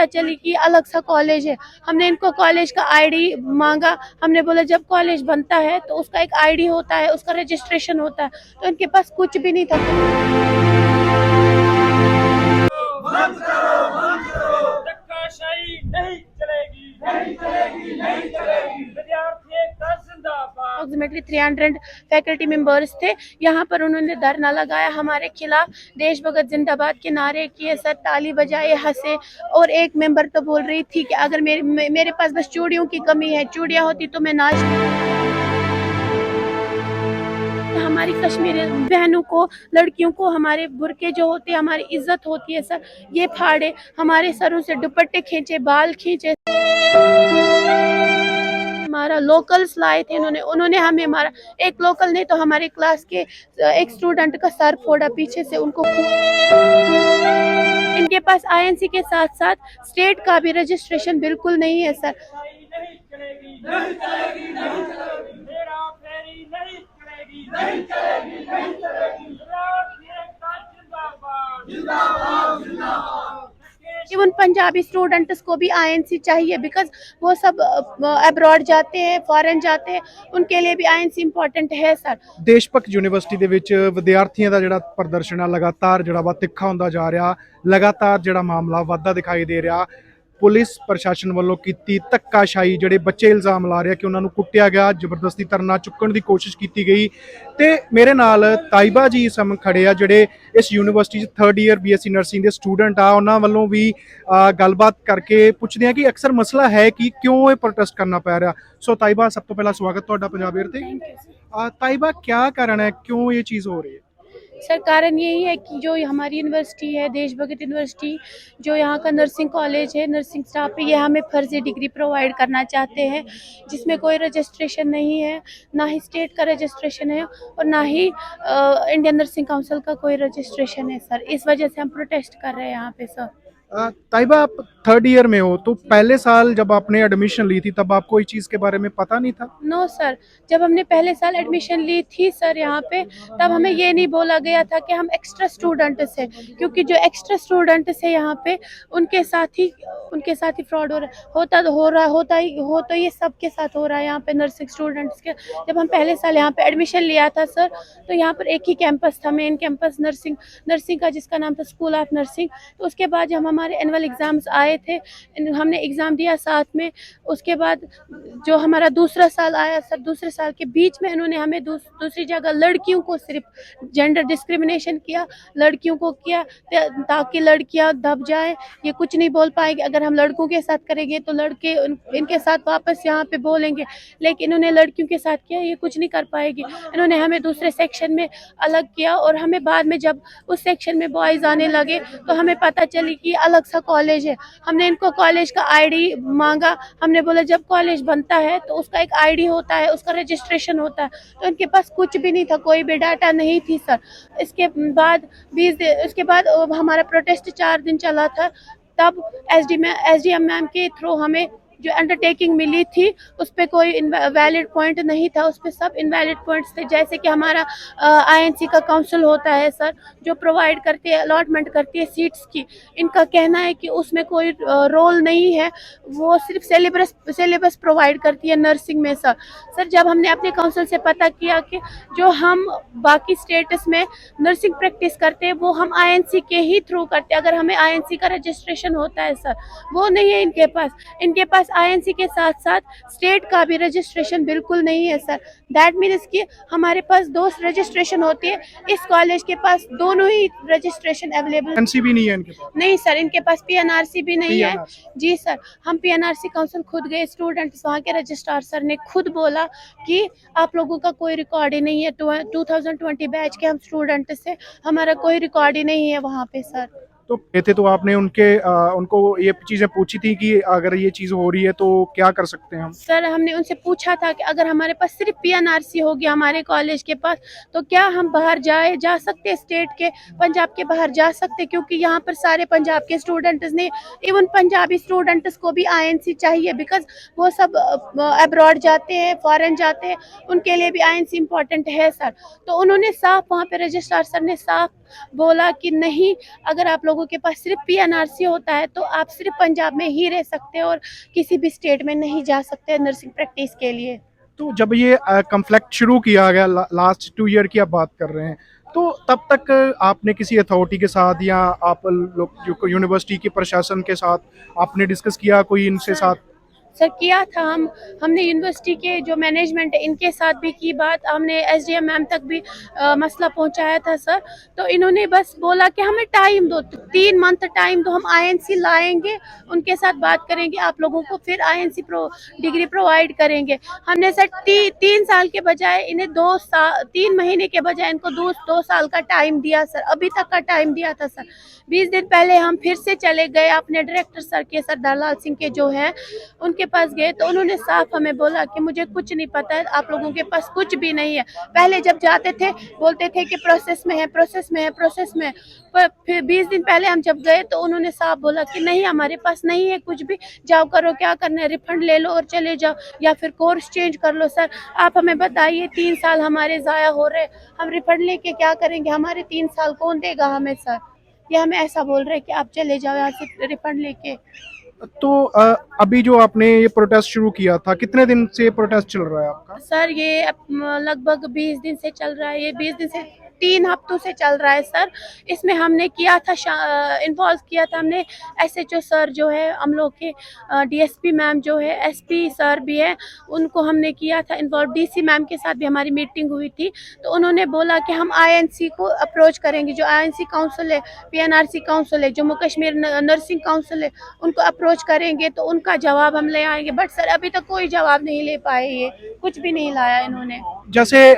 चली कि अलग सा कॉलेज है। हमने इनको कॉलेज का आईडी मांगा। हमने बोला जब कॉलेज बनता है तो उसका एक आईडी होता है, उसका रजिस्ट्रेशन होता है, तो इनके पास कुछ भी नहीं था। धक्काशाही नहीं चलेगी, नहीं चलेगी, नहीं चलेगी। विद्यार्थी एकता जिंदाबाद। अप्रोक्सीमेटली 300 फैकल्टी मेंबर्स थे यहाँ पर। उन्होंने धरना लगाया हमारे खिलाफ, देश भगत जिंदाबाद के नारे किए, सर ताली बजाए, हंसे। और एक मेंबर तो बोल रही थी कि अगर मेरे पास बस चूड़ियों की कमी है, चूड़ियां होती तो मैं नाच। हमारी कश्मीरी बहनों को, लड़कियों को, हमारे बुरके जो होते हैं, हमारी इज्जत होती है सर, ये फाड़े, हमारे सरों से दुपट्टे खींचे, बाल खींचे। हमारा लोकल्स लाए थे उन्होंने हमें मारा। एक लोकल ने तो हमारे क्लास के एक स्टूडेंट का सर फोड़ा पीछे से, उनको। इनके पास आईएनसी के साथ साथ स्टेट का भी रजिस्ट्रेशन बिल्कुल नहीं है सर। नहीं चलेगी, नहीं चलेगी, नहीं चलेगी। मेरा फेरी नहीं चलेगी, नहीं चलेगी, नहीं चलेगी। विद्यार्थी एकता जिंदाबाद, जिंदाबाद, जिंदाबाद। इवन पंजाबी स्टूडेंट्स को भी आईएनसी चाहिए, बिकॉज वो सब अब्रॉड जाते हैं, फॉरेन जाते हैं, उनके लिए भी आईएनसी इंपॉर्टेंट है सर। ਦੇਸ਼ਭਗਤ ਯੂਨੀਵਰਸਿਟੀ ਦੇ ਵਿੱਚ ਵਿਦਿਆਰਥੀਆਂ ਦਾ ਜਿਹੜਾ ਪ੍ਰਦਰਸ਼ਨ ਆ ਲਗਾਤਾਰ ਜਿਹੜਾ ਵਾ ਤਿੱਖਾ ਹੁੰਦਾ ਜਾ ਰਿਹਾ, ਲਗਾਤਾਰ ਜਿਹੜਾ ਮਾਮਲਾ ਵਾਧਾ ਦਿਖਾਈ ਦੇ ਰਿਹਾ। ਪੁਲਿਸ ਪ੍ਰਸ਼ਾਸਨ ਵੱਲੋਂ ਕੀਤੀ ਧੱਕਾਸ਼ਾਹੀ, ਜਿਹੜੇ ਬੱਚੇ ਇਲਜ਼ਾਮ ਲਾ ਰਹੇ ਕਿ ਉਹਨਾਂ ਨੂੰ ਕੁੱਟਿਆ ਗਿਆ, ਜ਼ਬਰਦਸਤੀ ਧਰਨਾ ਚੁੱਕਣ ਦੀ ਕੋਸ਼ਿਸ਼ ਕੀਤੀ ਗਈ। ਤੇ ਮੇਰੇ ਨਾਲ ਤਾਇਬਾ ਜੀ ਸਮ ਖੜੇ ਆ, ਜਿਹੜੇ ਇਸ ਯੂਨੀਵਰਸਿਟੀ 'ਚ 3rd ਈਅਰ ਬੀਐਸਸੀ ਨਰਸਿੰਗ ਦੇ ਸਟੂਡੈਂਟ ਆ। ਉਹਨਾਂ ਵੱਲੋਂ ਵੀ ਗੱਲਬਾਤ ਕਰਕੇ ਪੁੱਛਦੇ ਆ ਕਿ ਅਕਸਰ ਮਸਲਾ ਹੈ ਕਿ ਕਿਉਂ ਇਹ ਪ੍ਰੋਟੈਸਟ ਕਰਨਾ ਪੈ ਰਿਹਾ। ਸੋ ਤਾਇਬਾ, ਸਭ ਤੋਂ ਪਹਿਲਾਂ ਸਵਾਗਤ ਤੁਹਾਡਾ ਪੰਜਾਬ ਏਅਰ ਤੇ। ਤਾਇਬਾ, क्या कारण है, क्यों ये चीज़ हो रही है? सर कारण यही है कि जो हमारी यूनिवर्सिटी है, देश भगत यूनिवर्सिटी, जो यहाँ का नर्सिंग कॉलेज है, नर्सिंग स्टाफ है, ये हमें फर्जी डिग्री प्रोवाइड करना चाहते हैं, जिसमें कोई रजिस्ट्रेशन नहीं है, ना ही स्टेट का रजिस्ट्रेशन है और ना ही इंडियन नर्सिंग काउंसिल का कोई रजिस्ट्रेशन है सर। इस वजह से हम प्रोटेस्ट कर रहे हैं यहाँ पे सर। ताइबा, आप 3rd ईयर में हो, तो पहले साल जब आपने एडमिशन ली थी तब आपको इस चीज़ के बारे में पता नहीं था? नो सर, जब हमने पहले साल एडमिशन ली थी सर यहाँ पे, तब हमें ये नहीं बोला गया था कि हम एक्स्ट्रा स्टूडेंट्स हैं, क्योंकि जो एक्स्ट्रा स्टूडेंट्स है यहाँ पे उनके साथ ही फ्रॉड हो तो ये सबके साथ हो रहा है यहाँ पे नर्सिंग स्टूडेंट्स के। जब हम पहले साल यहाँ पे एडमिशन लिया था सर, तो यहाँ पर एक ही कैंपस था, मेन कैंपस नर्सिंग का, जिसका नाम था स्कूल ऑफ नर्सिंग। तो उसके बाद जब हमारे एनुअल एग्जाम्स आए थे, हमने एग्ज़ाम दिया साथ में। उसके बाद जो हमारा दूसरा साल आया सर, दूसरे साल के बीच में इन्होंने हमें दूसरी जगह लड़कियों को सिर्फ जेंडर डिस्क्रिमिनेशन किया, लड़कियों को किया ताकि लड़कियां दब जाएं, ये कुछ नहीं बोल पाएंगे। अगर हम लड़कों के साथ करेंगे तो लड़के इनके साथ वापस यहाँ पे बोलेंगे, लेकिन इन्होंने लड़कियों के साथ किया, ये कुछ नहीं कर पाएगी। इन्होंने हमें दूसरे सेक्शन में अलग किया और हमें बाद में जब उस सेक्शन में बॉयज़ आने लगे तो हमें पता चली कि अलग सा कॉलेज है। हमने इनको कॉलेज का आईडी मांगा। हमने बोला जब कॉलेज बनता है तो उसका एक आईडी होता है, उसका रजिस्ट्रेशन होता है, तो इनके पास कुछ भी नहीं था, कोई भी डाटा नहीं थी सर। इसके बाद हमारा प्रोटेस्ट 4 दिन चला था। तब एसडीएम मैम के थ्रू हमें जो अंडरटेकिंग मिली थी उस पर कोई वैलिड पॉइंट नहीं था, उस पर सब इनवैलिड पॉइंट्स थे। जैसे कि हमारा आईएनसी का काउंसिल होता है सर, जो प्रोवाइड करती है, अलॉटमेंट करती है सीट्स की, इनका कहना है कि उसमें कोई रोल नहीं है, वो सिर्फ सिलेबस प्रोवाइड करती है नर्सिंग में सर। जब हमने अपने काउंसिल से पता किया कि जो हम बाकी स्टेट्स में नर्सिंग प्रैक्टिस करते हैं वो हम आईएनसी के ही थ्रू करते हैं, अगर हमें आईएनसी का रजिस्ट्रेशन होता है सर, वो नहीं है इनके पास आईएनसी के साथ साथ स्टेट का भी रजिस्ट्रेशन बिल्कुल नहीं है सर। दैट मीन्स कि हमारे पास 2 रजिस्ट्रेशन होती है, इस कॉलेज के पास दोनों ही रजिस्ट्रेशन अवेलेबल एनसी भी नहीं है इनके पास? नहीं सर, इनके पास पीएनआरसी भी नहीं है। जी सर, हम पीएनआरसी काउंसिल खुद गए, स्टूडेंट्स, वहाँ के रजिस्ट्रार सर ने खुद बोला कि आप लोगों का कोई रिकॉर्ड ही नहीं है, 2020 बैच के हम स्टूडेंट से, हमारा कोई रिकॉर्ड ही नहीं है वहाँ पे सर। तो ये थे, तो आपने उनको ये चीज़ें पूछी थी कि अगर ये चीज़ हो रही है तो क्या कर सकते हैं हम? सर हमने उनसे पूछा था कि अगर हमारे पास सिर्फ पीएनआरसी होगी हमारे कॉलेज के पास, तो क्या हम बाहर जा सकते, स्टेट के, पंजाब के बाहर जा सकते, क्योंकि यहाँ पर सारे पंजाब के स्टूडेंट्स ने, इवन पंजाबी स्टूडेंट्स को भी आईएनसी चाहिए, बिकॉज वो सब अब्रॉड जाते हैं, फॉरेन जाते हैं, उनके लिए भी आईएनसी इंपॉर्टेंट है सर। तो उन्होंने साफ, वहाँ पे रजिस्ट्रार सर ने साफ बोला कि नहीं, अगर आप लोगों के पास सिर्फ पीएनआरसी होता है तो आप सिर्फ पंजाब में ही रह सकते हो और किसी भी स्टेट में नहीं जा सकते नर्सिंग प्रैक्टिस के लिए। तो जब ये कॉन्फ्लिक्ट शुरू किया गया, लास्ट 2 ईयर की आप बात कर रहे हैं, तो तब तक आपने किसी अथॉरिटी के साथ या आप लोग जो यूनिवर्सिटी के प्रशासन के साथ आपने डिस्कस किया कोई इनसे साथ? सर किया था, हमने यूनिवर्सिटी के जो मैनेजमेंट है इनके साथ भी की बात, हमने एसडीएम मैम तक भी मसला पहुंचाया था सर। तो इन्होंने बस बोला कि हमें टाइम दो, 3 मंथ टाइम दो, हम आईएनसी लाएंगे, उनके साथ बात करेंगे, आप लोगों को फिर आईएनसी डिग्री प्रोवाइड करेंगे। हमने सर 3 साल के बजाय इन्हें 2 साल, 3 महीने के बजाय इनको 2 साल का टाइम दिया सर, अभी तक का टाइम दिया था सर। 20 दिन पहले हम फिर से चले गए अपने डायरेक्टर सर के, सरदार लाल सिंह के जो है उनके पास गए, तो उन्होंने साफ हमें बोला कि मुझे कुछ नहीं पता है, आप लोगों के पास कुछ भी नहीं है। पहले जब जाते थे बोलते थे कि प्रोसेस में है, प्रोसेस में है, प्रोसेस में है, पर फिर 20 दिन पहले हम जब गए तो उन्होंने साफ बोला कि नहीं, हमारे पास नहीं है कुछ भी, जाओ करो क्या करना है, रिफंड ले लो और चले जाओ या फिर कोर्स चेंज कर लो। सर आप हमें बताइए, 3 साल हमारे ज़ाया हो रहे, हम रिफंड लेके क्या करेंगे, हमारे 3 साल कौन देगा हमें सर? ये हमें ऐसा बोल रहे हैं कि आप चले जाओ यहाँ से रिफंड लेके। तो अभी जो आपने ये प्रोटेस्ट शुरू किया था, कितने दिन से प्रोटेस्ट चल रहा है आपका? सर ये लगभग 20 दिन से चल रहा है, ये 20 दिन से 3 हफ्तों से चल रहा है सर। इसमें हमने किया था, इन्वॉल्व किया था हमने एसएचओ सर जो है हम लोग के, डीएसपी मैम जो है, एसपी सर भी है, उनको हमने किया था इन्वॉल्व। डीसी मैम के साथ भी हमारी मीटिंग हुई थी, तो उन्होंने बोला कि हम आईएनसी को अप्रोच करेंगे, जो आईएनसी काउंसिल है, पीएनआरसी काउंसिल है, जम्मू कश्मीर नर्सिंग काउंसिल है, उनको अप्रोच करेंगे तो उनका जवाब हम ले आएंगे। बट सर अभी तक कोई जवाब नहीं ले पाए, ये कुछ भी नहीं लाया इन्होंने। जैसे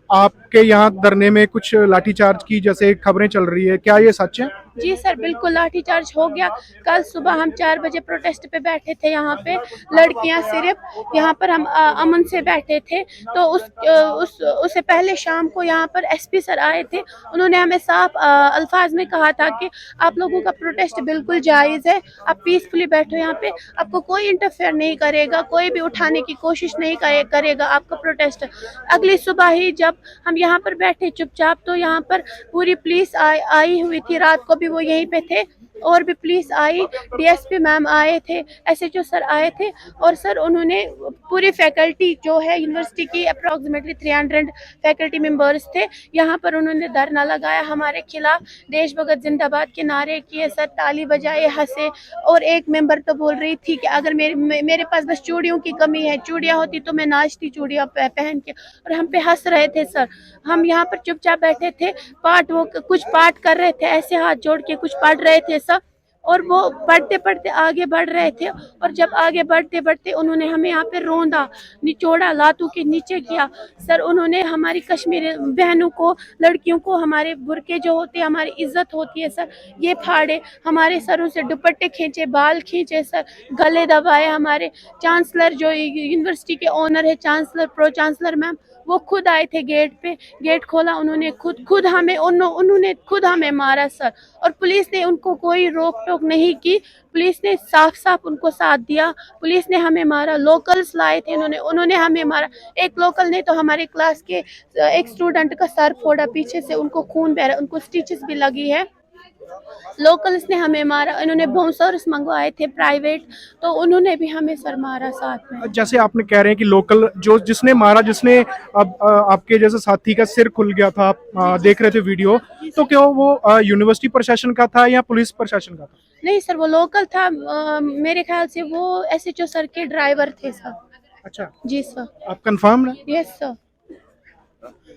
आपके यहाँ धरने में कुछ लाठीचार्ज की जैसे खबरें चल रही है, क्या ये सच है? जी सर बिल्कुल, लाठीचार्ज हो गया। कल सुबह हम 4 बजे प्रोटेस्ट पे बैठे थे, यहाँ पे लड़कियां सिर्फ, यहाँ पर हम अमन से बैठे थे। तो उससे पहले शाम को यहाँ पर एसपी सर आए थे, उन्होंने हमें साफ अल्फाज में कहा था कि आप लोगों का प्रोटेस्ट बिल्कुल जायज़ है, आप पीसफुली बैठो यहाँ पे, आपको कोई इंटरफेयर नहीं करेगा, कोई भी उठाने की कोशिश नहीं करेगा आपका प्रोटेस्ट। अगली सुबह ही जब हम यहाँ पर बैठे चुपचाप, तो यहाँ पर पूरी पुलिस आई हुई थी, रात को भी वो यहीं पे थे, और भी पुलिस आई, डीएसपी मैम आए थे, एसएचओ सर आए थे, और सर उन्होंने पूरी फैकल्टी जो है यूनिवर्सिटी की अप्रॉक्सीमेटली 300 फैकल्टी मेंबर्स थे, यहाँ पर उन्होंने धरना लगाया हमारे खिलाफ, देश भगत जिंदाबाद के नारे किए सर, ताली बजाए, हंसे। और एक मेंबर तो बोल रही थी कि अगर मेरे पास बस चूड़ियों की कमी है, चूड़ियाँ होती तो मैं नाचती चूड़ियाँ पहन के, और हम पे हंस रहे थे सर। हम यहाँ पर चुपचाप बैठे थे, वो कुछ पाठ कर रहे थे, ऐसे हाथ जोड़ के कुछ पढ़ रहे थे सब, और वो पढ़ते पढ़ते आगे बढ़ रहे थे, और जब आगे बढ़ते बढ़ते उन्होंने हमें यहाँ पे रोंदा, निचोड़ा, लातों के नीचे किया सर। उन्होंने हमारी कश्मीरी बहनों को, लड़कियों को, हमारे बुरके जो होते हैं, हमारी इज्जत होती है सर, ये फाड़े, हमारे सरों से दुपट्टे खींचे, बाल खींचे सर, गले दबाए। हमारे चांसलर जो यूनिवर्सिटी के ओनर है, चांसलर, प्रो चांसलर मैम, वो खुद आए थे गेट पे, गेट खोला उन्होंने, उन्होंने खुद हमें मारा सर। और पुलिस ने उनको कोई रोक टोक नहीं की, पुलिस ने साफ साफ उनको साथ दिया, पुलिस ने हमें मारा। लोकल्स लाए थे उन्होंने हमें मारा। एक लोकल ने तो हमारे क्लास के एक स्टूडेंट का सर फोड़ा पीछे से, उनको खून बह रहा, उनको स्टिचेस भी लगी है। लोकल्स ने हमें मारा, इन्होंने बाउंसर्स मंगवाए थे प्राइवेट, तो उन्होंने भी हमें सर मारा साथ में। जैसे आपने कह रहे हैं कि लोकल जो जिसने मारा, जिसने अब आपके जैसे साथी का सिर खुल गया था, आप देख रहे थे वीडियो, तो क्या वो यूनिवर्सिटी प्रशासन का था या पुलिस प्रशासन का था? नहीं सर, वो लोकल था, मेरे ख्याल से वो एसएचओ सर के ड्राइवर थे सर। अच्छा, जी सर। आप कंफर्म है? Yes sir.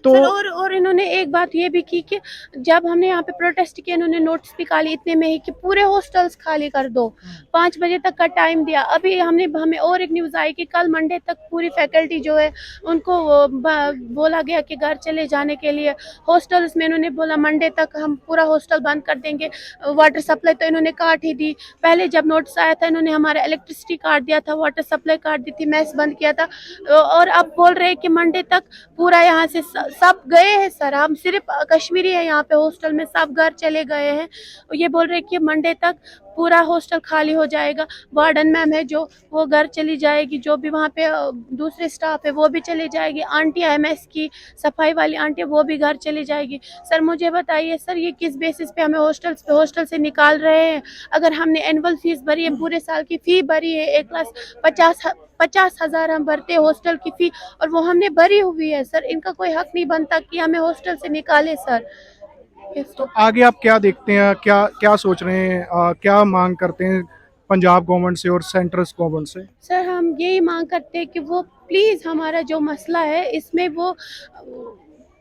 तो सर और इन्होंने एक बात ये भी की कि जब हमने यहाँ पे प्रोटेस्ट किया, इन्होंने नोटिस निकाली इतने में ही कि पूरे हॉस्टल्स खाली कर दो, 5 बजे तक का टाइम दिया। अभी हमें और एक न्यूज़ आई कि कल मंडे तक पूरी फैकल्टी जो है उनको बोला गया कि घर चले जाने के लिए। हॉस्टल्स में इन्होंने बोला मंडे तक हम पूरा हॉस्टल बंद कर देंगे। वाटर सप्लाई तो इन्होंने काट ही दी। पहले जब नोटिस आया था इन्होंने हमारा इलेक्ट्रिसिटी काट दिया था, वाटर सप्लाई काट दी थी, मैस बंद किया था, और अब बोल रहे हैं कि मंडे तक पूरा यहाँ से सब गए हैं सर। हम सिर्फ कश्मीरी है यहाँ पे हॉस्टल में, सब घर चले गए हैं। ये बोल रहे हैं कि मंडे तक पूरा हॉस्टल खाली हो जाएगा। वार्डन मैम है जो, वो घर चली जाएगी, जो भी वहाँ पे दूसरे स्टाफ है वो भी चली जाएगी, आंटी एमएस की सफाई वाली आंटी वो भी घर चली जाएगी। सर मुझे बताइए सर, ये किस बेसिस पे हमें हॉस्टल से निकाल रहे हैं? अगर हमने एनुअल फीस भरी है, पूरे साल की फी भरी है, 1,50,000 हम भरते हैं हॉस्टल की फी, और वो हमने भरी हुई है सर। इनका कोई हक नहीं बनता कि हमें हॉस्टल से निकाले सर। तो आगे आप क्या देखते हैं, क्या क्या सोच रहे हैं, क्या मांग करते हैं पंजाब गवर्नमेंट से और सेंट्रल गवर्नमेंट से? सर हम यही मांग करते हैं कि वो प्लीज़ हमारा जो मसला है इसमें वो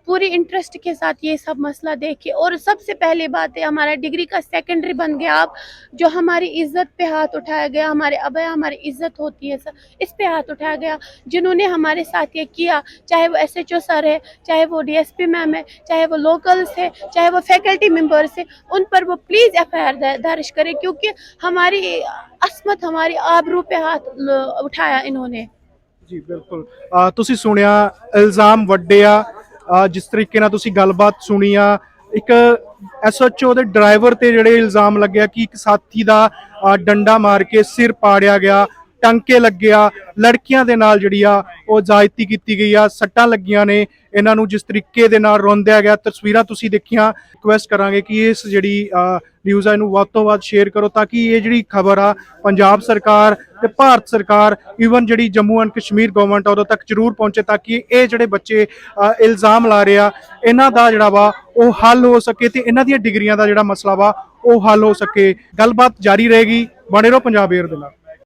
पूरी इंटरेस्ट के साथ ये सब मसला देखे। और सबसे पहली बात है, हमारा डिग्री का सेकेंडरी बन गया अब, जो हमारी इज्जत पे हाथ उठाया गया, हमारे अब हमारी इज्जत होती है सर, इस पे हाथ उठाया गया। जिन्होंने हमारे साथ ये किया, चाहे वो एसएचओ सर है, चाहे वो डीएसपी मैम है, चाहे वो लोकल्स है, चाहे वो फैकल्टी मेंबर्स है, उन पर वो प्लीज़ एफआईआर दर्ज करें, क्योंकि हमारी असमत, हमारी आबरू पे हाथ उठाया इन्होंने। ਜੀ ਬਿਲਕੁਲ। ਤੁਸੀਂ ਸੁਣਿਆ ਇਲਜ਼ਾਮ ਵੱਡੇ ਆ, ਜਿਸ ਤਰੀਕੇ ਨਾਲ ਤੁਸੀਂ ਗੱਲਬਾਤ ਸੁਣੀ ਆ, ਇੱਕ ਐਸਐਚਓ ਦੇ ਡਰਾਈਵਰ ਤੇ ਜਿਹੜੇ ਇਲਜ਼ਾਮ ਲੱਗਿਆ ਕਿ ਇੱਕ ਸਾਥੀ ਦਾ ਡੰਡਾ ਮਾਰ ਕੇ ਸਿਰ ਪਾੜਿਆ ਗਿਆ, ਟਾਂਕੇ ਲੱਗਿਆ, ਲੜਕੀਆਂ ਦੇ ਨਾਲ ਜਿਹੜੀ ਆ ਉਹ ਜ਼ਾਇਤੀ ਕੀਤੀ ਗਈ ਆ, ਸੱਟਾਂ ਲੱਗੀਆਂ ਨੇ ਇਹਨਾਂ ਨੂੰ, ਜਿਸ ਤਰੀਕੇ ਦੇ ਨਾਲ ਰੋਂਦਿਆ ਗਿਆ, ਤਸਵੀਰਾਂ ਤੁਸੀਂ ਦੇਖੀਆਂ। ਰਿਕੁਐਸਟ ਕਰਾਂਗੇ ਕਿ ਇਸ ਜਿਹੜੀ ਨਿਊਜ਼ ਆ ਇਹਨੂੰ ਵੱਧ ਤੋਂ ਵੱਧ ਸ਼ੇਅਰ ਕਰੋ, ਤਾਂ ਕਿ ਇਹ ਜਿਹੜੀ ਖਬਰ ਆ ਪੰਜਾਬ ਸਰਕਾਰ ਤੇ ਭਾਰਤ ਸਰਕਾਰ, ਈਵਨ ਜਿਹੜੀ ਜੰਮੂ ਐਂਡ ਕਸ਼ਮੀਰ ਗਵਰਨਮੈਂਟ ਉਦੋਂ ਤੱਕ ਜ਼ਰੂਰ ਪਹੁੰਚੇ, ਤਾਂ ਕਿ ਇਹ ਜਿਹੜੇ ਬੱਚੇ ਇਲਜ਼ਾਮ ਲਾ ਰਹੇ ਆ ਇਹਨਾਂ ਦਾ ਜਿਹੜਾ ਵਾ ਉਹ ਹੱਲ ਹੋ ਸਕੇ ਤੇ ਇਹਨਾਂ ਦੀਆਂ ਡਿਗਰੀਆਂ ਦਾ ਜਿਹੜਾ ਮਸਲਾ ਵਾ ਉਹ ਹੱਲ ਹੋ ਸਕੇ। ਗੱਲਬਾਤ ਜਾਰੀ ਰਹੇਗੀ, ਬਣੇ ਰਹੋ ਪੰਜਾਬ ਏਅਰ ਦੇ ਨਾਲ।